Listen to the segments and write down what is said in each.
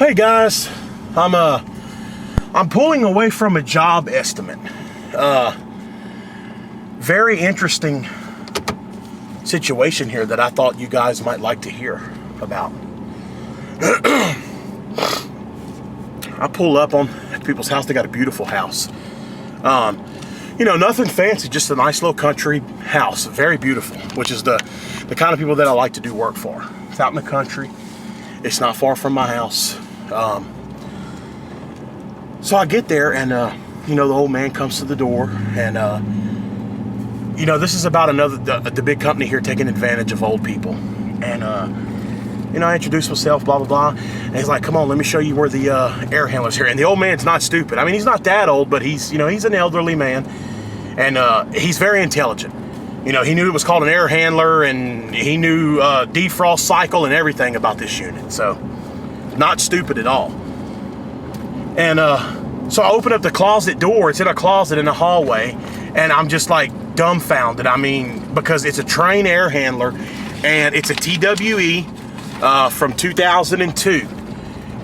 Hey guys, I'm pulling away from a job estimate. Very interesting situation here that I thought you guys might like to hear about. I pull up on people's house. They got a beautiful house. Nothing fancy, just a nice little country house. Very beautiful, which is the kind of people that I like to do work for. It's out in the country. It's not far from my house. So I get there and, the old man comes to the door and, this is about the big company here taking advantage of old people. And, I introduce myself, blah, blah, blah. And he's like, come on, let me show you where the air handler's here. And the old man's not stupid. I mean, he's not that old, but he's an elderly man. And he's very intelligent. He knew it was called an air handler, and he knew defrost cycle and everything about this unit. So, not stupid at all. And so I open up the closet door. It's in a closet in the hallway. And I'm just like dumbfounded. I mean, because it's a Trane air handler, and it's a TWE from 2002.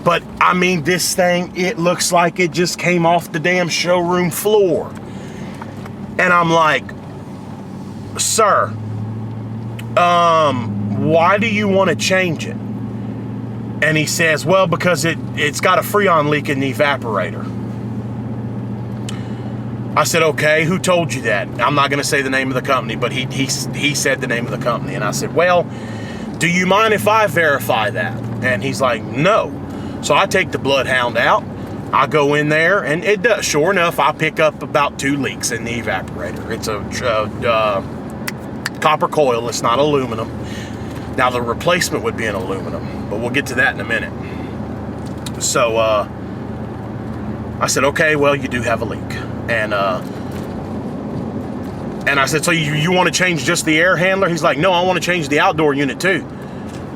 But, I mean, this thing, it looks like it just came off the damn showroom floor. And I'm like, sir, why do you want to change it? And he says, well, because it's got a Freon leak in the evaporator. I said, okay, who told you that? I'm not going to say the name of the company, but he said the name of the company. And I said, well, do you mind if I verify that? And he's like, no. So I take the bloodhound out. I go in there, and it does. Sure enough, I pick up about 2 leaks in the evaporator. It's a copper coil. It's not aluminum. Now, the replacement would be an aluminum, but we'll get to that in a minute. So I said, okay, well, you do have a leak. And I said, so you want to change just the air handler? He's like, no, I want to change the outdoor unit too.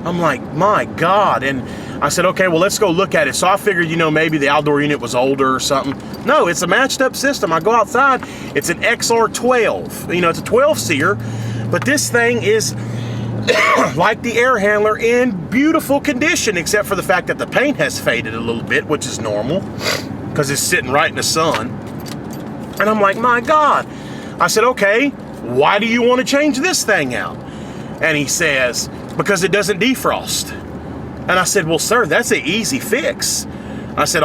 I'm like, my God. And I said, okay, well, let's go look at it. So I figured, maybe the outdoor unit was older or something. No, it's a matched up system. I go outside. It's an XR12. It's a 12-seer. But this thing is like the air handler in beautiful condition, except for the fact that the paint has faded a little bit, which is normal because it's sitting right in the sun. And I'm like, my God. I said, okay, why do you want to change this thing out? And he says, because it doesn't defrost. And I said, well, sir, that's an easy fix. I said,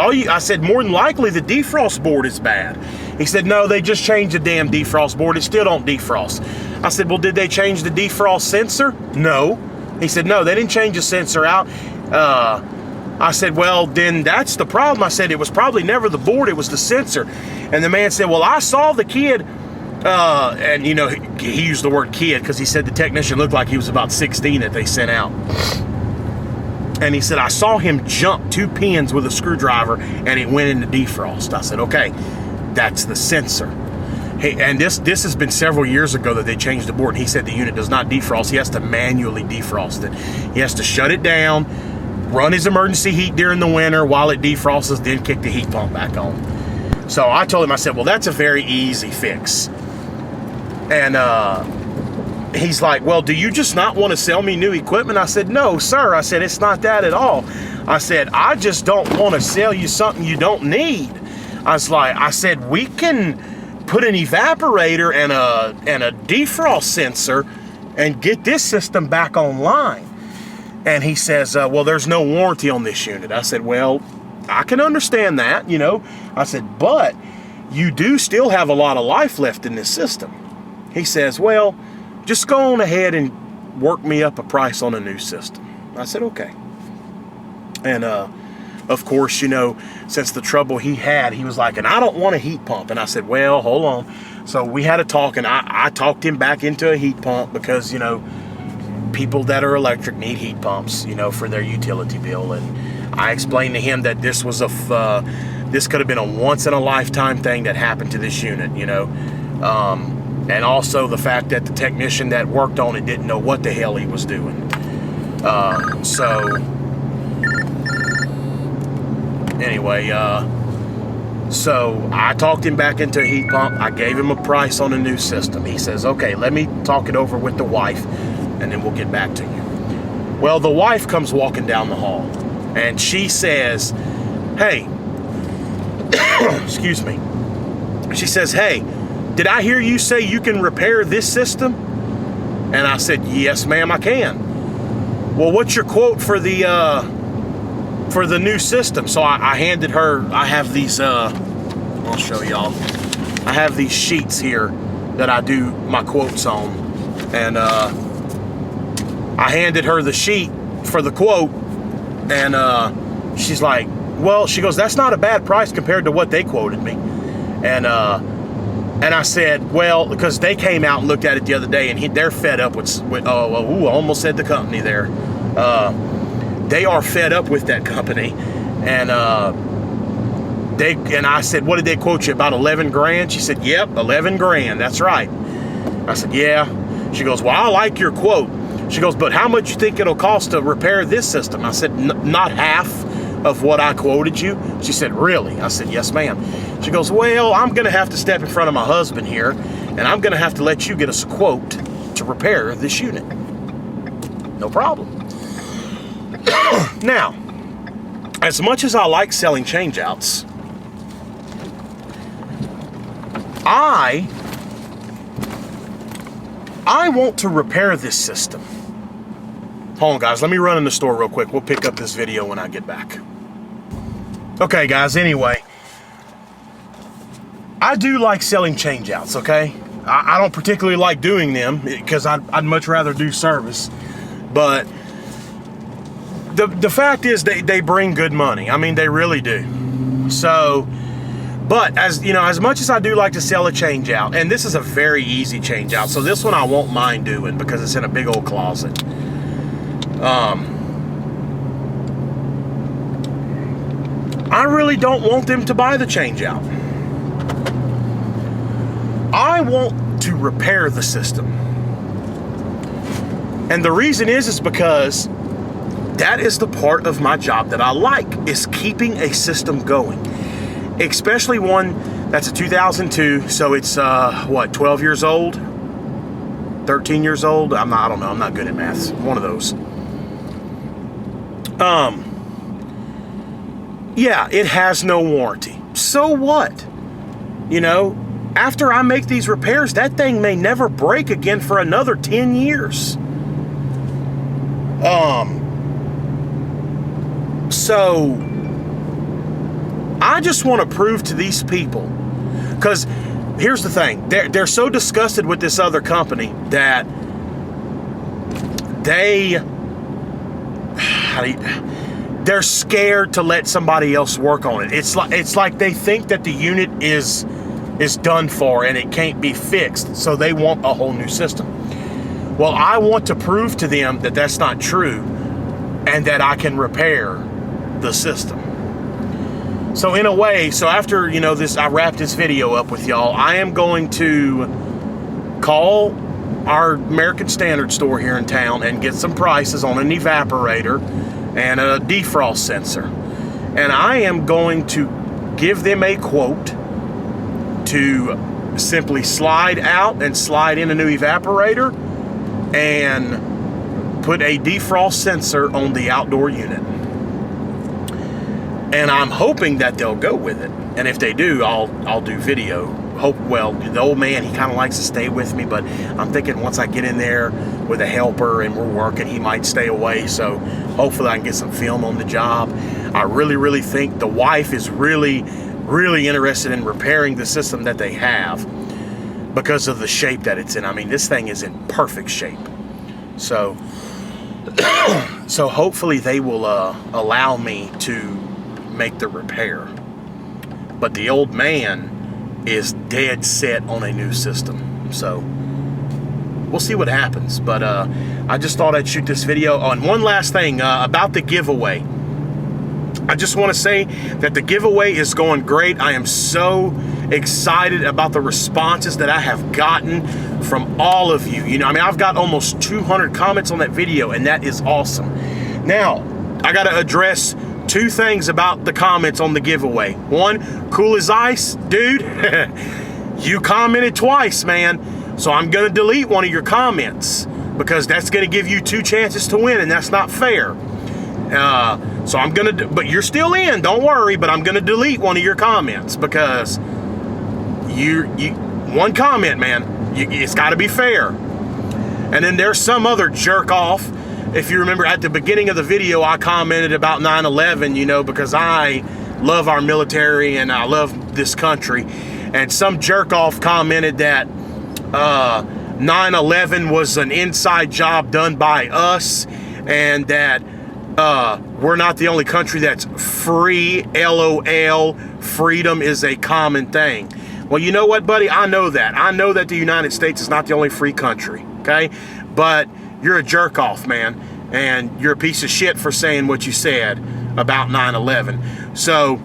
more than likely the defrost board is bad. He said, no, they just changed the damn defrost board. It still don't defrost. I said, well, did they change the defrost sensor? No. He said, no, they didn't change the sensor out. I said, well, then that's the problem. I said, it was probably never the board, it was the sensor. And the man said, well, I saw the kid, and he used the word kid because he said the technician looked like he was about 16 that they sent out. And he said, I saw him jump 2 pins with a screwdriver and it went into defrost. I said, okay, that's the sensor. Hey, and this has been several years ago that they changed the board. And he said the unit does not defrost. He has to manually defrost it. He has to shut it down, run his emergency heat during the winter while it defrosts, then kick the heat pump back on. So I told him, I said, well, that's a very easy fix. And he's like, well, do you just not want to sell me new equipment? I said, no, sir. I said, it's not that at all. I said, I just don't want to sell you something you don't need. I said, we can put an evaporator and a defrost sensor and get this system back online. And he says, well, there's no warranty on this unit. I said, well, I can understand that, I said, but you do still have a lot of life left in this system. He says, well, just go on ahead and work me up a price on a new system. I said, okay. And, of course, since the trouble he had, he was like, and I don't want a heat pump. And I said, well, hold on. So we had a talk, and I talked him back into a heat pump because, people that are electric need heat pumps, for their utility bill. And I explained to him that this was this could have been a once-in-a-lifetime thing that happened to this unit, and also the fact that the technician that worked on it didn't know what the hell he was doing. Anyway, so I talked him back into a heat pump. I gave him a price on a new system. He says, okay, let me talk it over with the wife, and then we'll get back to you. Well, the wife comes walking down the hall, And she says, hey, excuse me. She says, hey, did I hear you say you can repair this system? And I said, yes, ma'am, I can. Well, what's your quote for the new system? So I handed her, I have these, I'll show y'all. I have these sheets here that I do my quotes on. And I handed her the sheet for the quote. And she's like, well, she goes, that's not a bad price compared to what they quoted me. And I said, well, because they came out and looked at it the other day, and they're fed up with I almost said the company there. They are fed up with that company, and I said, what did they quote you, about 11 grand? She said, yep, 11 grand, that's right. I said, yeah. She goes, well, I like your quote. She goes, but how much you think it'll cost to repair this system? I said, not half of what I quoted you. She said, really? I said, yes, ma'am. She goes, well, I'm going to have to step in front of my husband here, and I'm going to have to let you get us a quote to repair this unit. No problem. Now, as much as I like selling changeouts, I want to repair this system. Hold on, guys. Let me run in the store real quick. We'll pick up this video when I get back. Okay, guys. Anyway, I do like selling changeouts, okay? I don't particularly like doing them because I'd much rather do service. But the fact is they bring good money. I mean, they really do. So, but as you know, as much as I do like to sell a changeout, and this is a very easy changeout, so this one I won't mind doing because it's in a big old closet. I really don't want them to buy the changeout. I want to repair the system. And the reason is because that is the part of my job that I like, is keeping a system going. Especially one that's a 2002, so it's, 12 years old? 13 years old? I don't know, I'm not good at maths. One of those. Yeah, it has no warranty. So what? You know, after I make these repairs, that thing may never break again for another 10 years. So I just want to prove to these people, because here's the thing, they're so disgusted with this other company that they're scared to let somebody else work on it. It's like they think that the unit is done for and it can't be fixed, so they want a whole new system. Well, I want to prove to them that that's not true and that I can repair the system. So in a way, so after, you know, I wrap this video up with y'all, I am going to call our American Standard store here in town and get some prices on an evaporator and a defrost sensor. And I am going to give them a quote to simply slide out and slide in a new evaporator and put a defrost sensor on the outdoor unit. And I'm hoping that they'll go with it. And if they do, I'll do video. Well, the old man, he kind of likes to stay with me, but I'm thinking once I get in there with a helper and we're working, he might stay away. So hopefully I can get some film on the job. I really, really think the wife is really, really interested in repairing the system that they have because of the shape that it's in. I mean, this thing is in perfect shape. So, so hopefully they will allow me to make the repair. But the old man is dead set on a new system. So we'll see what happens. But I just thought I'd shoot this video. Oh, and one last thing about the giveaway. I just want to say that the giveaway is going great. I am so excited about the responses that I have gotten from all of you. You know, I mean, I've got almost 200 comments on that video, and that is awesome. Now, I got to address two things about the comments on the giveaway. One, cool as ice, dude. You commented twice, man. So I'm going to delete one of your comments because that's going to give you two chances to win, and that's not fair. So I'm gonna, but you're still in, don't worry, but I'm gonna delete one of your comments because you one comment, man, it's gotta be fair. And then there's some other jerk off. If you remember at the beginning of the video, I commented about 9/11, you know, because I love our military and I love this country. And some jerk off commented that 9/11 was an inside job done by us, and that we're not the only country that's free. LOL. Freedom is a common thing. Well, you know what, buddy? I know that. I know that the United States is not the only free country, okay? But you're a jerk off, man. And you're a piece of shit for saying what you said about 9/11. So,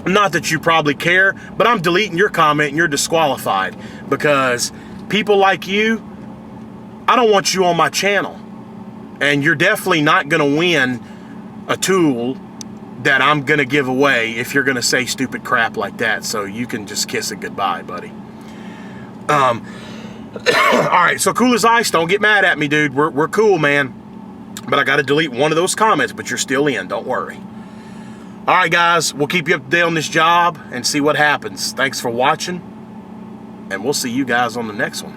not that you probably care, but I'm deleting your comment and you're disqualified. Because people like you, I don't want you on my channel. And you're definitely not going to win a tool that I'm going to give away if you're going to say stupid crap like that. So you can just kiss it goodbye, buddy. All right, so cool as ice. Don't get mad at me, dude. We're cool, man. But I got to delete one of those comments, but you're still in. Don't worry. All right, guys. We'll keep you up to date on this job and see what happens. Thanks for watching. And we'll see you guys on the next one.